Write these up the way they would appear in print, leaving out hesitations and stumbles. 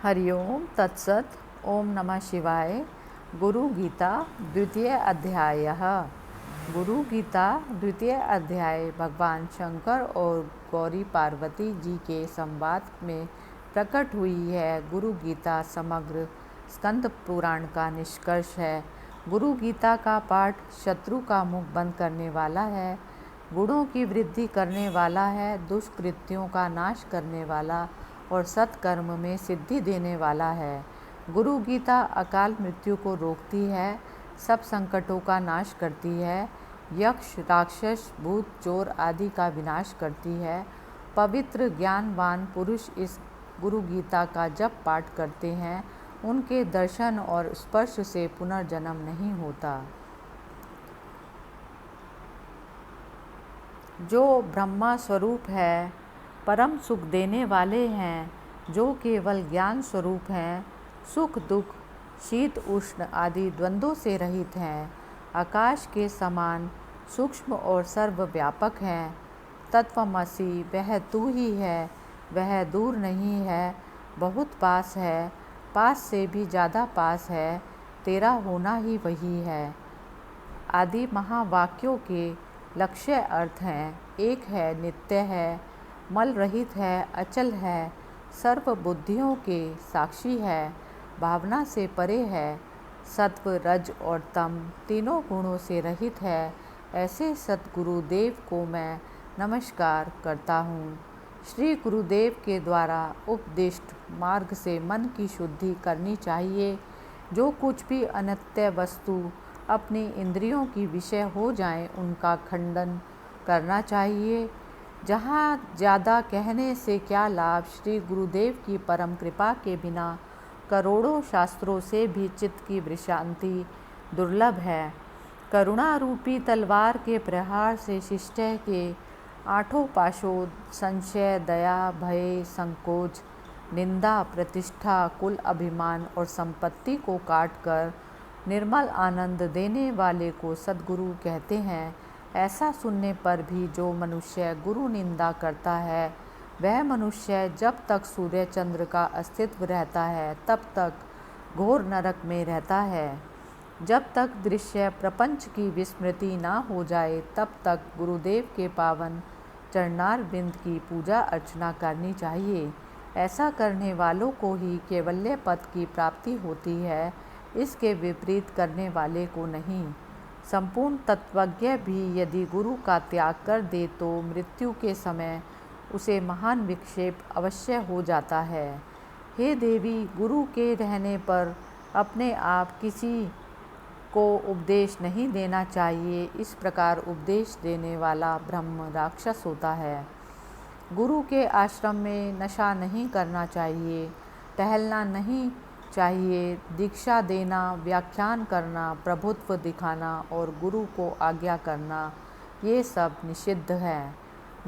हरिओम तत्सत। ओम नमः शिवाय। गुरु गीता द्वितीय अध्याय। गुरु गीता द्वितीय अध्याय भगवान शंकर और गौरी पार्वती जी के संवाद में प्रकट हुई है। गुरु गीता समग्र स्कंद पुराण का निष्कर्ष है। गुरु गीता का पाठ शत्रु का मुख बंद करने वाला है, गुणों की वृद्धि करने वाला है, दुष्कृत्यों का नाश करने वाला और सत्कर्म में सिद्धि देने वाला है। गुरु गीता अकाल मृत्यु को रोकती है, सब संकटों का नाश करती है, यक्ष राक्षस भूत चोर आदि का विनाश करती है। पवित्र ज्ञानवान पुरुष इस गुरु गीता का जप पाठ करते हैं, उनके दर्शन और स्पर्श से पुनर्जन्म नहीं होता। जो ब्रह्मा स्वरूप है, परम सुख देने वाले हैं, जो केवल ज्ञान स्वरूप हैं, सुख दुख शीत उष्ण आदि द्वंद्वों से रहित हैं, आकाश के समान सूक्ष्म और सर्वव्यापक हैं। तत्वमसि वह तू ही है, वह दूर नहीं है, बहुत पास है, पास से भी ज़्यादा पास है, तेरा होना ही वही है। आदि महावाक्यों के लक्ष्य अर्थ हैं। एक है, नित्य है, मल रहित है, अचल है, सर्व बुद्धियों के साक्षी है, भावना से परे है, सत्व रज और तम तीनों गुणों से रहित है। ऐसे सतगुरुदेव को मैं नमस्कार करता हूँ। श्री गुरुदेव के द्वारा उपदिष्ट मार्ग से मन की शुद्धि करनी चाहिए। जो कुछ भी अनित्य वस्तु अपनी इंद्रियों की विषय हो जाएं, उनका खंडन करना चाहिए। जहाँ ज़्यादा कहने से क्या लाभ, श्री गुरुदेव की परम कृपा के बिना करोड़ों शास्त्रों से भी चित्त की विश्रांति दुर्लभ है। करुणा रूपी तलवार के प्रहार से शिष्य के आठों पाशों संशय, दया, भय, संकोच, निंदा, प्रतिष्ठा, कुल अभिमान और संपत्ति को काटकर निर्मल आनंद देने वाले को सद्गुरु कहते हैं। ऐसा सुनने पर भी जो मनुष्य गुरु निंदा करता है, वह मनुष्य जब तक सूर्य चंद्र का अस्तित्व रहता है तब तक घोर नरक में रहता है। जब तक दृश्य प्रपंच की विस्मृति ना हो जाए, तब तक गुरुदेव के पावन चरणार बिंद की पूजा अर्चना करनी चाहिए। ऐसा करने वालों को ही कैवल्य पद की प्राप्ति होती है, इसके विपरीत करने वाले को नहीं। संपूर्ण तत्वज्ञ भी यदि गुरु का त्याग कर दे तो मृत्यु के समय उसे महान विक्षेप अवश्य हो जाता है। हे देवी, गुरु के रहने पर अपने आप किसी को उपदेश नहीं देना चाहिए। इस प्रकार उपदेश देने वाला ब्रह्म राक्षस होता है। गुरु के आश्रम में नशा नहीं करना चाहिए, टहलना नहीं चाहिए, दीक्षा देना, व्याख्यान करना, प्रभुत्व दिखाना और गुरु को आज्ञा करना, ये सब निषिद्ध है।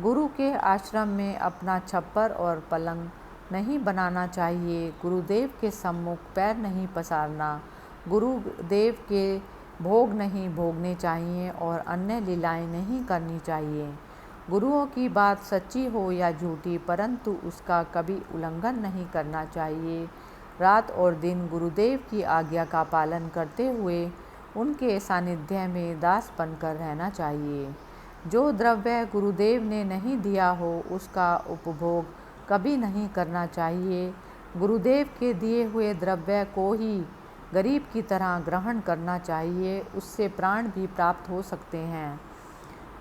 गुरु के आश्रम में अपना छप्पर और पलंग नहीं बनाना चाहिए। गुरुदेव के सम्मुख पैर नहीं पसारना, गुरुदेव के भोग नहीं भोगने चाहिए और अन्य लीलाएं नहीं करनी चाहिए। गुरुओं की बात सच्ची हो या झूठी, परंतु उसका कभी उल्लंघन नहीं करना चाहिए। रात और दिन गुरुदेव की आज्ञा का पालन करते हुए उनके सानिध्य में दास बनकर रहना चाहिए। जो द्रव्य गुरुदेव ने नहीं दिया हो, उसका उपभोग कभी नहीं करना चाहिए। गुरुदेव के दिए हुए द्रव्य को ही गरीब की तरह ग्रहण करना चाहिए, उससे प्राण भी प्राप्त हो सकते हैं।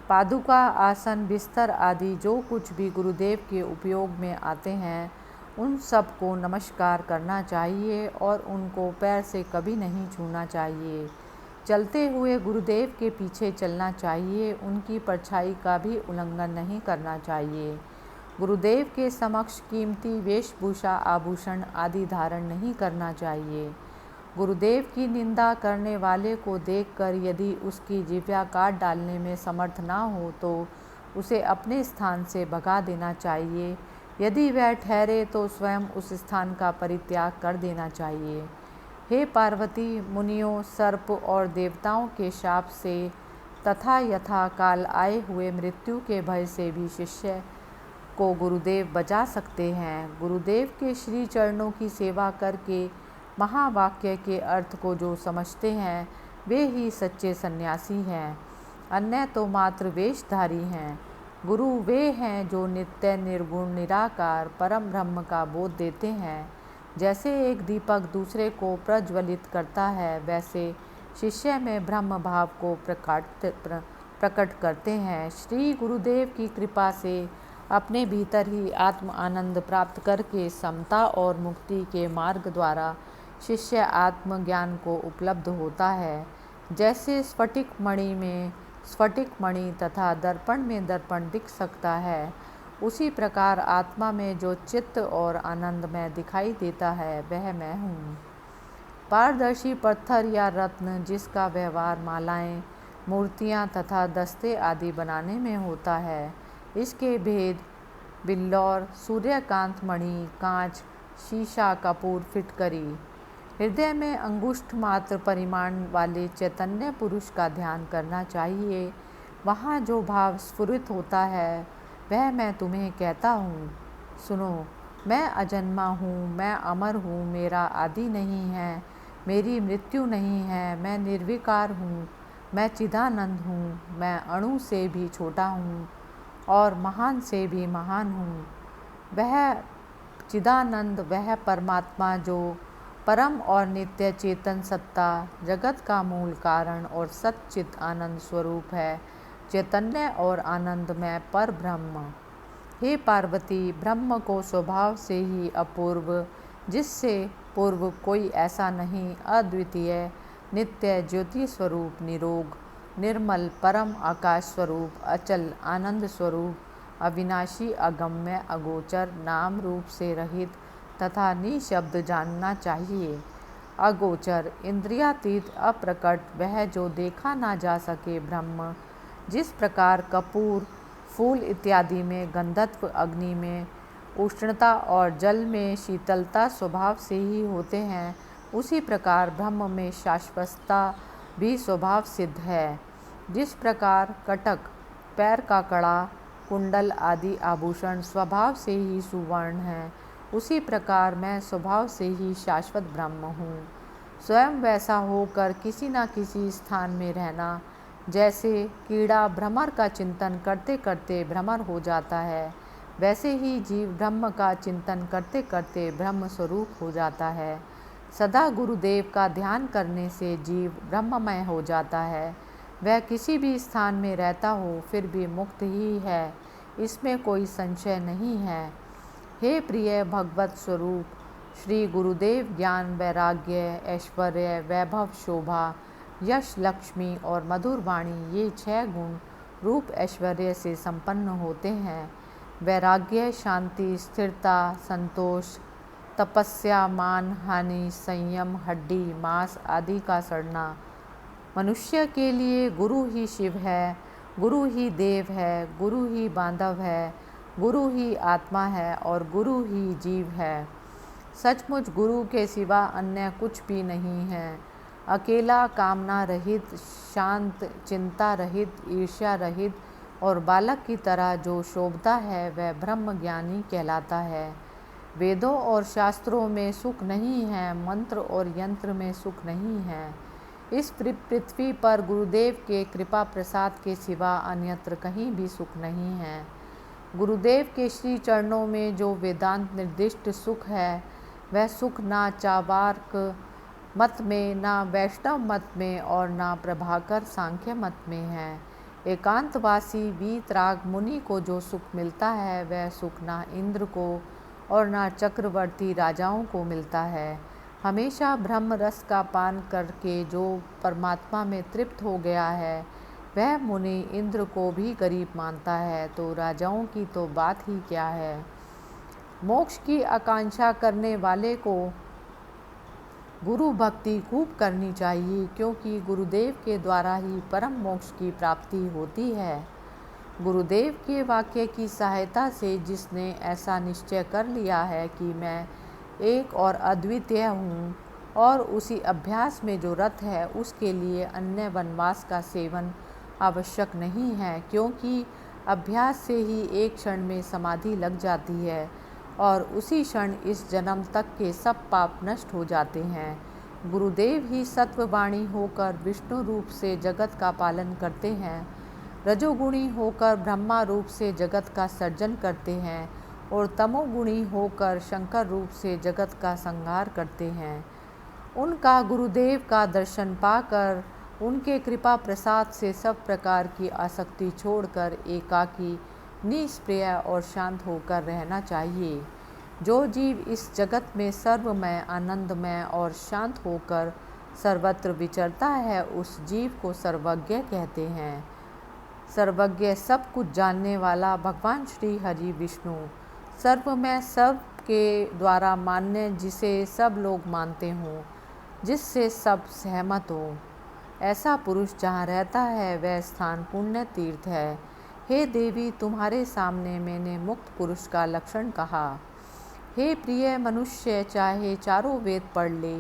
पादुका, आसन, बिस्तर आदि जो कुछ भी गुरुदेव के उपयोग में आते हैं, उन सब को नमस्कार करना चाहिए और उनको पैर से कभी नहीं छूना चाहिए। चलते हुए गुरुदेव के पीछे चलना चाहिए, उनकी परछाई का भी उल्लंघन नहीं करना चाहिए। गुरुदेव के समक्ष कीमती वेशभूषा, आभूषण आदि धारण नहीं करना चाहिए। गुरुदेव की निंदा करने वाले को देखकर यदि उसकी जिह्वा काट डालने में समर्थ ना हो तो उसे अपने स्थान से भगा देना चाहिए। यदि वह ठहरे तो स्वयं उस स्थान का परित्याग कर देना चाहिए। हे पार्वती, मुनियों, सर्प और देवताओं के शाप से तथा यथा काल आए हुए मृत्यु के भय से भी शिष्य को गुरुदेव बचा सकते हैं। गुरुदेव के श्री चरणों की सेवा करके महावाक्य के अर्थ को जो समझते हैं वे ही सच्चे सन्यासी हैं, अन्य तो मात्र वेशधारी हैं। गुरु वे हैं जो नित्य निर्गुण निराकार परम ब्रह्म का बोध देते हैं। जैसे एक दीपक दूसरे को प्रज्वलित करता है, वैसे शिष्य में ब्रह्म भाव को प्रकट करते हैं। श्री गुरुदेव की कृपा से अपने भीतर ही आत्म आनंद प्राप्त करके समता और मुक्ति के मार्ग द्वारा शिष्य आत्मज्ञान को उपलब्ध होता है। जैसे स्फटिक मणि में स्फटिक मणि तथा दर्पण में दर्पण दिख सकता है, उसी प्रकार आत्मा में जो चित्त और आनंद में दिखाई देता है वह मैं हूँ। पारदर्शी पत्थर या रत्न जिसका व्यवहार मालाएं, मूर्तियाँ तथा दस्ते आदि बनाने में होता है, इसके भेद बिल्लौर, सूर्यकांत मणि, कांच, शीशा, कपूर, फिटकरी। हृदय में अंगुष्ठ मात्र परिमाण वाले चैतन्य पुरुष का ध्यान करना चाहिए। वहाँ जो भाव स्फुरित होता है वह मैं तुम्हें कहता हूँ। सुनो, मैं अजन्मा हूँ, मैं अमर हूँ, मेरा आदि नहीं है, मेरी मृत्यु नहीं है, मैं निर्विकार हूँ, मैं चिदानंद हूँ, मैं अणु से भी छोटा हूँ और महान से भी महान हूँ। वह चिदानंद, वह परमात्मा जो परम और नित्य चेतन सत्ता, जगत का मूल कारण और सच्चित आनंद स्वरूप है, चैतन्य और आनंदमय पर ब्रह्म। हे पार्वती, ब्रह्म को स्वभाव से ही अपूर्व, जिससे पूर्व कोई ऐसा नहीं, अद्वितीय, नित्य, ज्योति स्वरूप, निरोग, निर्मल, परम आकाश स्वरूप, अचल, आनंद स्वरूप, अविनाशी, अगम्य, अगोचर, नाम रूप से रहित तथा निशब्द जानना चाहिए। अगोचर, इंद्रियातीत, अप्रकट, वह जो देखा ना जा सके ब्रह्म। जिस प्रकार कपूर, फूल इत्यादि में गंधत्व, अग्नि में उष्णता और जल में शीतलता स्वभाव से ही होते हैं, उसी प्रकार ब्रह्म में शाश्वतता भी स्वभाव सिद्ध है। जिस प्रकार कटक, पैर का कड़ा, कुंडल आदि आभूषण स्वभाव से ही सुवर्ण हैं, उसी प्रकार मैं स्वभाव से ही शाश्वत ब्रह्म हूँ। स्वयं वैसा होकर किसी न किसी स्थान में रहना, जैसे कीड़ा भ्रमर का चिंतन करते करते भ्रमर हो जाता है, वैसे ही जीव ब्रह्म का चिंतन करते करते ब्रह्म स्वरूप हो जाता है। सदा गुरुदेव का ध्यान करने से जीव ब्रह्ममय हो जाता है। वह किसी भी स्थान में रहता हो फिर भी मुक्त ही है, इसमें कोई संशय नहीं है। हे प्रिय भगवत स्वरूप श्री गुरुदेव, ज्ञान, वैराग्य, ऐश्वर्य, वैभव, शोभा, यश, लक्ष्मी और मधुर वाणी, ये 6 गुण रूप ऐश्वर्य से संपन्न होते हैं। वैराग्य, शांति, स्थिरता, संतोष, तपस्या, मान हानि, संयम, हड्डी मांस आदि का सड़ना। मनुष्य के लिए गुरु ही शिव है, गुरु ही देव है, गुरु ही बांधव है, गुरु ही आत्मा है और गुरु ही जीव है। सचमुच गुरु के सिवा अन्य कुछ भी नहीं है। अकेला, कामना रहित, शांत, चिंता रहित, ईर्ष्या रहित और बालक की तरह जो शोभता है वह ब्रह्म ज्ञानी कहलाता है। वेदों और शास्त्रों में सुख नहीं है, मंत्र और यंत्र में सुख नहीं है। इस पृथ्वी पर गुरुदेव के कृपा प्रसाद के सिवा अन्यत्र कहीं भी सुख नहीं है। गुरुदेव के श्री चरणों में जो वेदांत निर्दिष्ट सुख है, वह सुख ना चार्वाक मत में, ना वैष्णव मत में और ना प्रभाकर सांख्य मत में है। एकांतवासी वीतराग मुनि को जो सुख मिलता है, वह सुख ना इंद्र को और ना चक्रवर्ती राजाओं को मिलता है। हमेशा ब्रह्म रस का पान करके जो परमात्मा में तृप्त हो गया है, वह मुनि इंद्र को भी गरीब मानता है, तो राजाओं की तो बात ही क्या है। मोक्ष की आकांक्षा करने वाले को गुरु भक्ति खूब करनी चाहिए, क्योंकि गुरुदेव के द्वारा ही परम मोक्ष की प्राप्ति होती है। गुरुदेव के वाक्य की सहायता से जिसने ऐसा निश्चय कर लिया है कि मैं एक और अद्वितीय हूँ, और उसी अभ्यास में जो रत है, उसके लिए अन्य वनवास का सेवन आवश्यक नहीं है, क्योंकि अभ्यास से ही एक क्षण में समाधि लग जाती है और उसी क्षण इस जन्म तक के सब पाप नष्ट हो जाते हैं। गुरुदेव ही सत्ववाणी होकर विष्णु रूप से जगत का पालन करते हैं, रजोगुणी होकर ब्रह्मा रूप से जगत का सर्जन करते हैं और तमोगुणी होकर शंकर रूप से जगत का संहार करते हैं। उनका गुरुदेव का दर्शन पाकर उनके कृपा प्रसाद से सब प्रकार की आसक्ति छोड़कर एकाकी, निष्प्रिय और शांत होकर रहना चाहिए। जो जीव इस जगत में सर्वमय, आनंदमय और शांत होकर सर्वत्र विचरता है, उस जीव को सर्वज्ञ कहते हैं। सर्वज्ञ, सब कुछ जानने वाला भगवान श्री हरि विष्णु, सर्वमय, सब के द्वारा मान्य, जिसे सब लोग मानते हों, जिससे सब सहमत हो, ऐसा पुरुष जहाँ रहता है वह स्थान पुण्य तीर्थ है। हे देवी, तुम्हारे सामने मैंने मुक्त पुरुष का लक्षण कहा। हे प्रिय मनुष्य, चाहे चारों वेद पढ़ ले,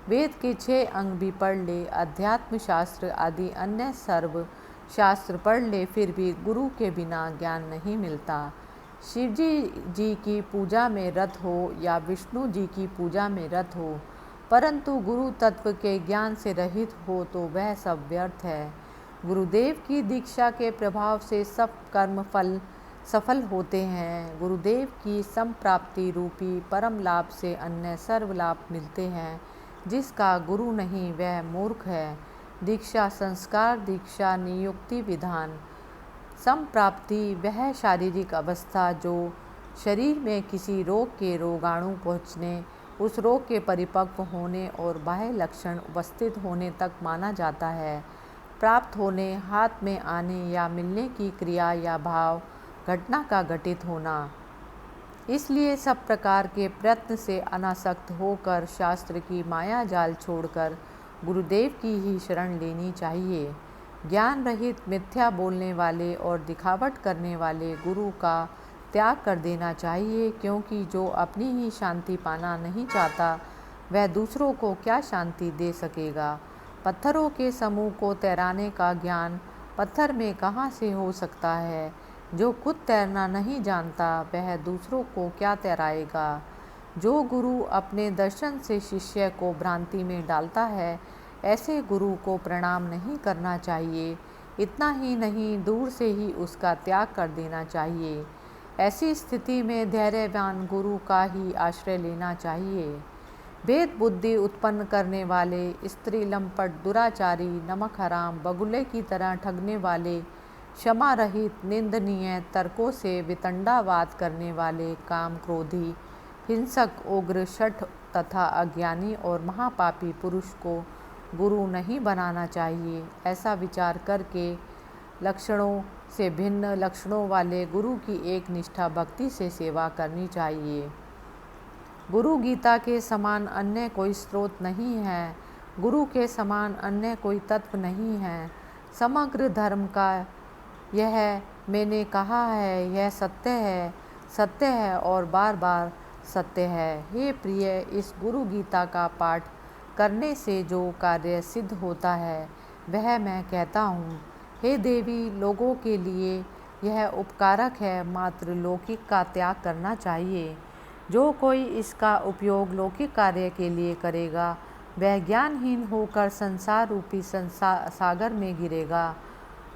वेद के 6 अंग भी पढ़ ले, अध्यात्म शास्त्र आदि अन्य सर्व शास्त्र पढ़ ले, फिर भी गुरु के बिना ज्ञान नहीं मिलता। शिवजी जी की पूजा में रत हो या विष्णु जी की पूजा में रत हो, परंतु गुरु तत्व के ज्ञान से रहित हो तो वह सब व्यर्थ है। गुरुदेव की दीक्षा के प्रभाव से सब कर्म फल सफल होते हैं। गुरुदेव की संप्राप्ति रूपी परम लाभ से अन्य सर्व लाभ मिलते हैं। जिसका गुरु नहीं वह मूर्ख है। दीक्षा संस्कार, दीक्षा नियुक्ति विधान। संप्राप्ति वह शारीरिक अवस्था जो शरीर में किसी रोग के रोगाणु पहुँचने, उस रोग के परिपक्व होने और बाह्य लक्षण उपस्थित होने तक माना जाता है। प्राप्त होने, हाथ में आने या मिलने की क्रिया या भाव घटना का घटित होना। इसलिए सब प्रकार के प्रयत्न से अनासक्त होकर शास्त्र की माया जाल छोड़कर गुरुदेव की ही शरण लेनी चाहिए। ज्ञान रहित, मिथ्या बोलने वाले और दिखावट करने वाले गुरु का त्याग कर देना चाहिए, क्योंकि जो अपनी ही शांति पाना नहीं चाहता वह दूसरों को क्या शांति दे सकेगा। पत्थरों के समूह को तैराने का ज्ञान पत्थर में कहाँ से हो सकता है। जो खुद तैरना नहीं जानता वह दूसरों को क्या तैराएगा। जो गुरु अपने दर्शन से शिष्य को भ्रांति में डालता है, ऐसे गुरु को प्रणाम नहीं करना चाहिए। इतना ही नहीं, दूर से ही उसका त्याग कर देना चाहिए। ऐसी स्थिति में धैर्यवान गुरु का ही आश्रय लेना चाहिए। भेद बुद्धि उत्पन्न करने वाले, स्त्री लंपट, दुराचारी, नमक हराम, बगुले की तरह ठगने वाले, क्षमा रहित, निंदनीय तर्कों से वितंडावाद करने वाले, काम क्रोधी, हिंसक, उग्र, शठ तथा अज्ञानी और महापापी पुरुष को गुरु नहीं बनाना चाहिए। ऐसा विचार करके लक्षणों से भिन्न लक्षणों वाले गुरु की एक निष्ठा भक्ति से सेवा करनी चाहिए। गुरु गीता के समान अन्य कोई स्रोत नहीं है। गुरु के समान अन्य कोई तत्व नहीं है। समग्र धर्म का यह मैंने कहा है, यह सत्य है और बार बार सत्य है। हे प्रिय, इस गुरु गीता का पाठ करने से जो कार्य सिद्ध होता है वह मैं कहता हूँ। हे देवी, लोगों के लिए यह उपकारक है, मात्र लौकिक का त्याग करना चाहिए। जो कोई इसका उपयोग लौकिक कार्य के लिए करेगा वह ज्ञानहीन होकर संसार रूपी सागर में गिरेगा।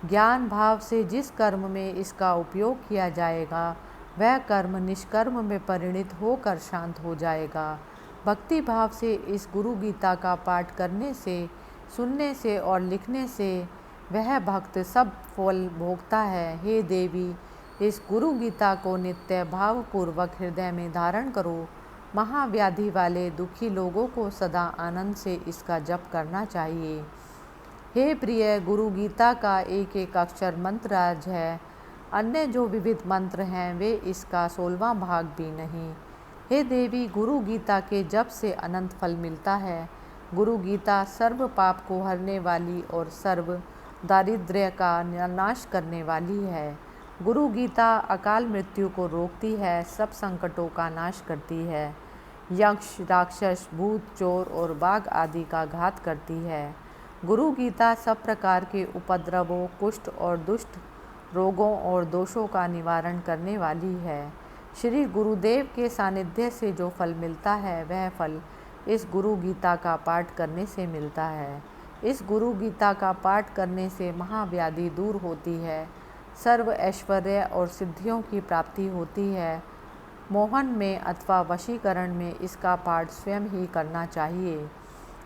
ज्ञान भाव से जिस कर्म में इसका उपयोग किया जाएगा वह कर्म निष्कर्म में परिणित होकर शांत हो जाएगा। भक्ति भाव से इस गुरु गीता का पाठ करने से, सुनने से और लिखने से वह भक्त सब फल भोगता है। हे देवी, इस गुरु गीता को नित्य भावपूर्वक हृदय में धारण करो। महाव्याधि वाले दुखी लोगों को सदा आनंद से इसका जप करना चाहिए। हे प्रिय, गुरु गीता का एक एक अक्षर मंत्रराज है। अन्य जो विविध मंत्र हैं वे इसका 16वां भाग भी नहीं। हे देवी, गुरु गीता के जप से अनंत फल मिलता है। गुरु गीता सर्व पाप को हरने वाली और सर्व दारिद्र्य का नाश करने वाली है। गुरु गीता अकाल मृत्यु को रोकती है, सब संकटों का नाश करती है। यक्ष, राक्षस, भूत, चोर और बाघ आदि का घात करती है। गुरु गीता सब प्रकार के उपद्रवों, कुष्ठ और दुष्ट रोगों और दोषों का निवारण करने वाली है। श्री गुरुदेव के सानिध्य से जो फल मिलता है वह फल इस गुरु गीता का पाठ करने से मिलता है। इस गुरु गीता का पाठ करने से महाव्याधि दूर होती है, सर्व ऐश्वर्य और सिद्धियों की प्राप्ति होती है। मोहन में अथवा वशीकरण में इसका पाठ स्वयं ही करना चाहिए।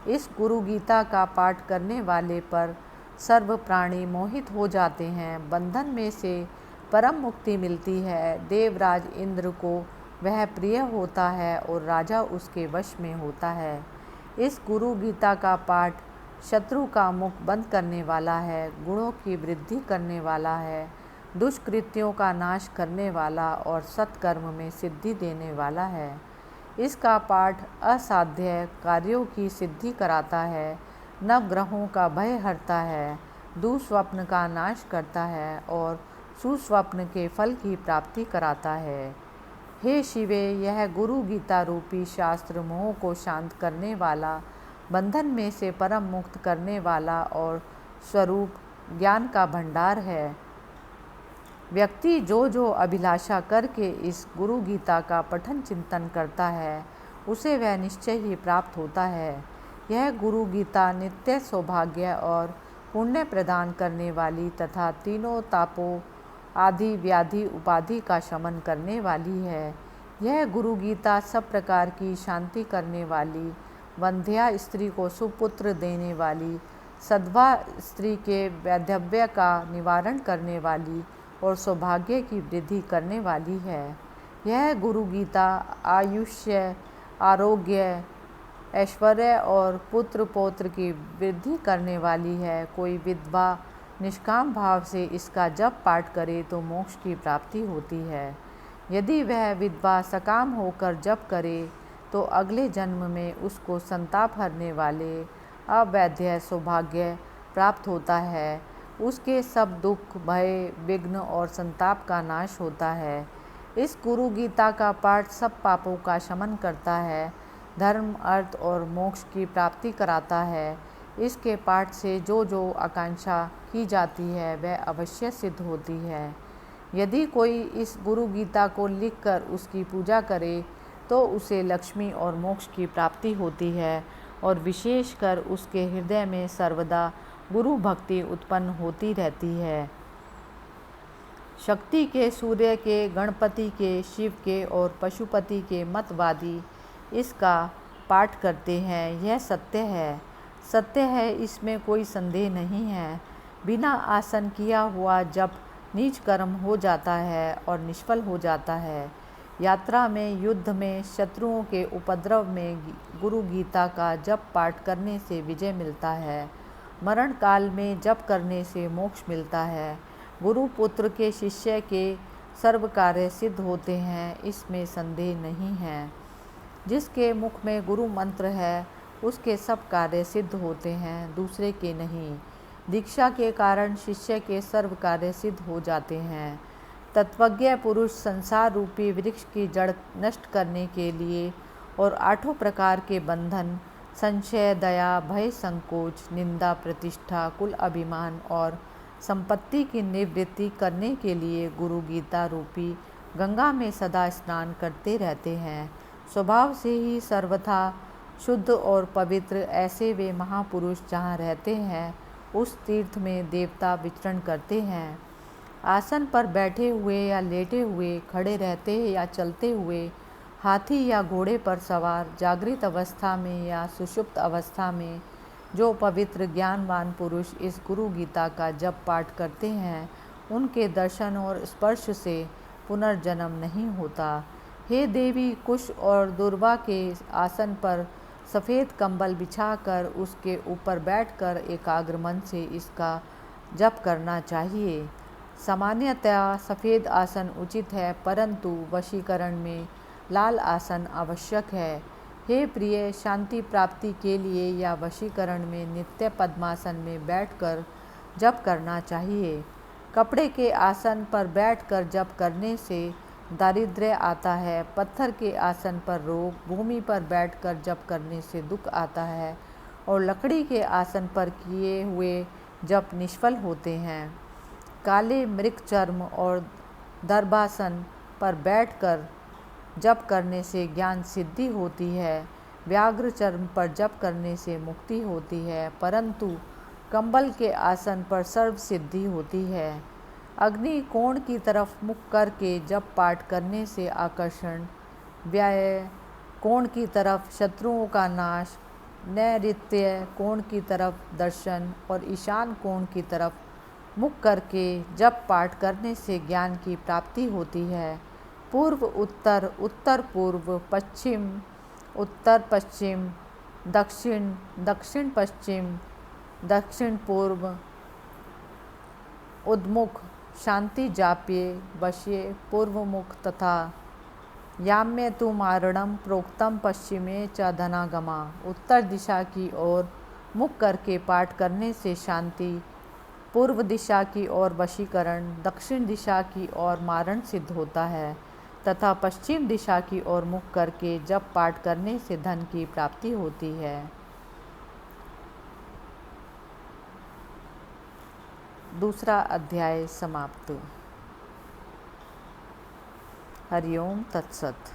इस गुरु गीता का पाठ करने वाले पर सर्व प्राणी मोहित हो जाते हैं, बंधन में से परम मुक्ति मिलती है। देवराज इंद्र को वह प्रिय होता है और राजा उसके वश में होता है। इस गुरु गीता का पाठ शत्रु का मुख बंद करने वाला है, गुणों की वृद्धि करने वाला है, दुष्कृत्यों का नाश करने वाला और सत्कर्म में सिद्धि देने वाला है। इसका पाठ असाध्य कार्यों की सिद्धि कराता है, नवग्रहों का भय हरता है, दुस्वप्न का नाश करता है और सुस्वप्न के फल की प्राप्ति कराता है। हे शिवे, यह गुरु गीता रूपी शास्त्र मोह को शांत करने वाला, बंधन में से परम मुक्त करने वाला और स्वरूप ज्ञान का भंडार है। व्यक्ति जो जो अभिलाषा करके इस गुरु गीता का पठन चिंतन करता है उसे वह निश्चय ही प्राप्त होता है। यह गुरु गीता नित्य सौभाग्य और पुण्य प्रदान करने वाली तथा तीनों तापों आदि व्याधि उपाधि का शमन करने वाली है। यह गुरु गीता सब प्रकार की शांति करने वाली, वंध्या स्त्री को सुपुत्र देने वाली, सद्वा स्त्री के वैधव्य का निवारण करने वाली और सौभाग्य की वृद्धि करने वाली है। यह गुरु गीता आयुष्य, आरोग्य, ऐश्वर्य और पुत्र पौत्र की वृद्धि करने वाली है। कोई विधवा निष्काम भाव से इसका जप पाठ करे तो मोक्ष की प्राप्ति होती है। यदि वह विधवा सकाम होकर जप करे तो अगले जन्म में उसको संताप हरने वाले अवैध सौभाग्य प्राप्त होता है। उसके सब दुख, भय, विघ्न और संताप का नाश होता है। इस गुरु गीता का पाठ सब पापों का शमन करता है, धर्म, अर्थ और मोक्ष की प्राप्ति कराता है। इसके पाठ से जो जो आकांक्षा की जाती है वह अवश्य सिद्ध होती है। यदि कोई इस गुरु गीता को लिखकर उसकी पूजा करे तो उसे लक्ष्मी और मोक्ष की प्राप्ति होती है और विशेषकर उसके हृदय में सर्वदा गुरु भक्ति उत्पन्न होती रहती है। शक्ति के, सूर्य के, गणपति के, शिव के और पशुपति के मतवादी इसका पाठ करते हैं। यह सत्य है, सत्य है, इसमें कोई संदेह नहीं है। बिना आसन किया हुआ जप नीच कर्म हो जाता है और निष्फल हो जाता है। यात्रा में, युद्ध में, शत्रुओं के उपद्रव में गुरु गीता का जप पाठ करने से विजय मिलता है। मरण काल में जप करने से मोक्ष मिलता है। गुरु पुत्र के शिष्य के सर्व कार्य सिद्ध होते हैं, इसमें संदेह नहीं है। जिसके मुख में गुरु मंत्र है उसके सब कार्य सिद्ध होते हैं, दूसरे के नहीं। दीक्षा के कारण शिष्य के सर्व कार्य सिद्ध हो जाते हैं। तत्वज्ञ पुरुष संसार रूपी वृक्ष की जड़ नष्ट करने के लिए और आठों प्रकार के बंधन, संशय, दया, भय, संकोच, निंदा, प्रतिष्ठा, कुल अभिमान और संपत्ति की निवृत्ति करने के लिए गुरु गीता रूपी गंगा में सदा स्नान करते रहते हैं। स्वभाव से ही सर्वथा शुद्ध और पवित्र ऐसे वे महापुरुष जहाँ रहते हैं उस तीर्थ में देवता विचरण करते हैं। आसन पर बैठे हुए या लेटे हुए, खड़े रहते या चलते हुए, हाथी या घोड़े पर सवार, जागृत अवस्था में या सुषुप्त अवस्था में जो पवित्र ज्ञानवान पुरुष इस गुरु गीता का जप पाठ करते हैं उनके दर्शन और स्पर्श से पुनर्जन्म नहीं होता। हे देवी, कुश और दुर्वा के आसन पर सफ़ेद कंबल बिछाकर उसके ऊपर बैठकर एकाग्र मन से इसका जप करना चाहिए। सामान्यतया सफ़ेद आसन उचित है, परंतु वशीकरण में लाल आसन आवश्यक है। हे प्रिय, शांति प्राप्ति के लिए या वशीकरण में नित्य पद्मासन में बैठकर जप करना चाहिए। कपड़े के आसन पर बैठकर जप करने से दारिद्र्य आता है, पत्थर के आसन पर रोग, भूमि पर बैठकर जप करने से दुख आता है और लकड़ी के आसन पर किए हुए जप निष्फल होते हैं। काले मृग चर्म और दर्भासन पर बैठकर जप करने से ज्ञान सिद्धि होती है। व्याघ्र चर्म पर जप करने से मुक्ति होती है, परंतु कंबल के आसन पर सर्व सिद्धि होती है। अग्नि कोण की तरफ मुख करके जप पाठ करने से आकर्षण, व्यय कोण की तरफ शत्रुओं का नाश, नैऋत्य कोण की तरफ दर्शन और ईशान कोण की तरफ मुख करके जप पाठ करने से ज्ञान की प्राप्ति होती है। पूर्व उत्तर, उत्तर पूर्व, पश्चिम उत्तर पश्चिम, दक्षिण दक्षिण पश्चिम, दक्षिण पूर्व, उद्मुख, शांति जाप्ये, वश्ये, पूर्वमुख तथा याम्य तु मारणम प्रोक्तम पश्चिमे च धनागमा। उत्तर दिशा की ओर मुख करके पाठ करने से शांति, पूर्व दिशा की ओर वशीकरण, दक्षिण दिशा की ओर मारण सिद्ध होता है तथा पश्चिम दिशा की ओर मुख करके जप पाठ करने से धन की प्राप्ति होती है। दूसरा अध्याय समाप्त। हरिओम तत्सत।